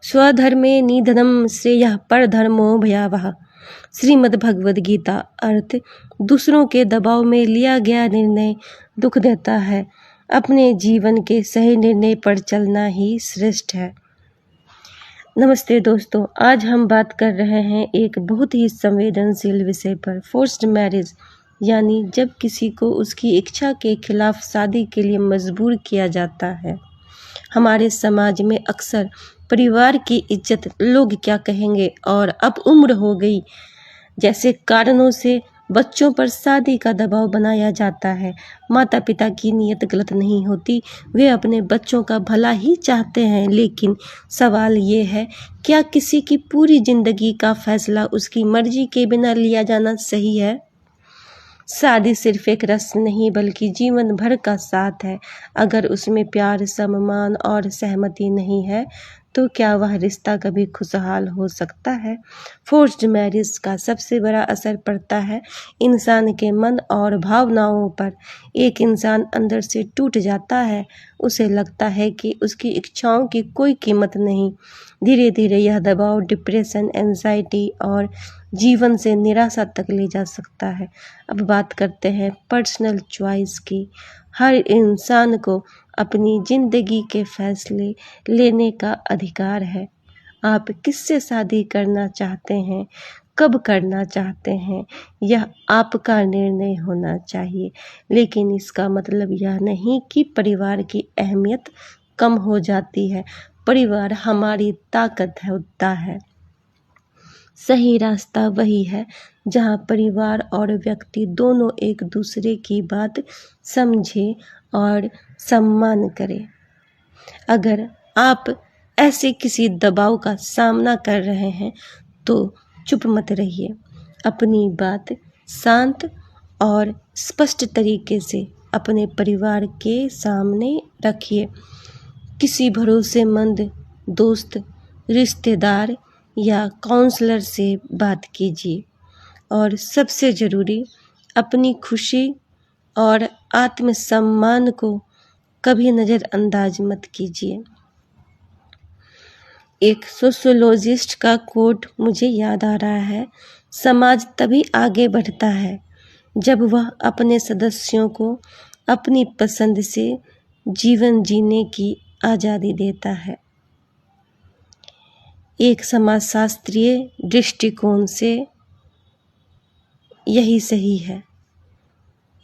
स्वधर्मे निधनम श्रेयः परधर्मो भयावह। श्रीमद् भगवद गीता। अर्थ, दूसरों के दबाव में लिया गया निर्णय दुख देता है, अपने जीवन के सही निर्णय पर चलना ही श्रेष्ठ है। नमस्ते दोस्तों, आज हम बात कर रहे हैं एक बहुत ही संवेदनशील विषय पर, फोर्स्ड मैरिज, यानी जब किसी को उसकी इच्छा के खिलाफ शादी के लिए मजबूर किया जाता है। हमारे समाज में अक्सर परिवार की इज्जत, लोग क्या कहेंगे और अब उम्र हो गई जैसे कारणों से बच्चों पर शादी का दबाव बनाया जाता है। माता पिता की नीयत गलत नहीं होती, वे अपने बच्चों का भला ही चाहते हैं, लेकिन सवाल ये है, क्या किसी की पूरी जिंदगी का फैसला उसकी मर्जी के बिना लिया जाना सही है? शादी सिर्फ एक रस्म नहीं बल्कि जीवन भर का साथ है। अगर उसमें प्यार, सम्मान और सहमति नहीं है तो क्या वह रिश्ता कभी खुशहाल हो सकता है? फोर्स्ड मैरिज का सबसे बड़ा असर पड़ता है इंसान के मन और भावनाओं पर। एक इंसान अंदर से टूट जाता है, उसे लगता है कि उसकी इच्छाओं की कोई कीमत नहीं। धीरे धीरे यह दबाव डिप्रेशन, एंजाइटी और जीवन से निराशा तक ले जा सकता है। अब बात करते हैं पर्सनल चॉइस की। हर इंसान को अपनी जिंदगी के फैसले लेने का अधिकार है। आप किससे शादी करना चाहते हैं, कब करना चाहते हैं, यह आपका निर्णय होना चाहिए। लेकिन इसका मतलब यह नहीं कि परिवार की अहमियत कम हो जाती है। परिवार हमारी ताकत होता है। सही रास्ता वही है जहां परिवार और व्यक्ति दोनों एक दूसरे की बात समझे और सम्मान करें। अगर आप ऐसे किसी दबाव का सामना कर रहे हैं तो चुप मत रहिए। अपनी बात शांत और स्पष्ट तरीके से अपने परिवार के सामने रखिए। किसी भरोसेमंद दोस्त, रिश्तेदार या काउंसलर से बात कीजिए। और सबसे ज़रूरी, अपनी खुशी और आत्मसम्मान को कभी नज़रअंदाज मत कीजिए। एक सोशियोलॉजिस्ट का कोट मुझे याद आ रहा है, समाज तभी आगे बढ़ता है जब वह अपने सदस्यों को अपनी पसंद से जीवन जीने की आज़ादी देता है। एक समाजशास्त्रीय दृष्टिकोण से यही सही है।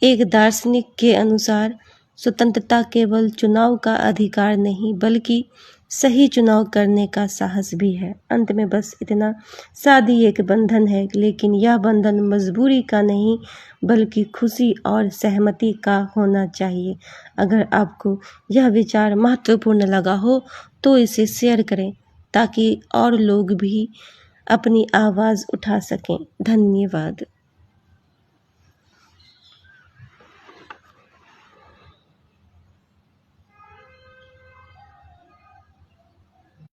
एक दार्शनिक के अनुसार स्वतंत्रता केवल चुनाव का अधिकार नहीं बल्कि सही चुनाव करने का साहस भी है। अंत में बस इतना, शादी एक बंधन है, लेकिन यह बंधन मजबूरी का नहीं बल्कि खुशी और सहमति का होना चाहिए। अगर आपको यह विचार महत्वपूर्ण लगा हो तो इसे शेयर करें ताकि और लोग भी अपनी आवाज़ उठा सकें। धन्यवाद।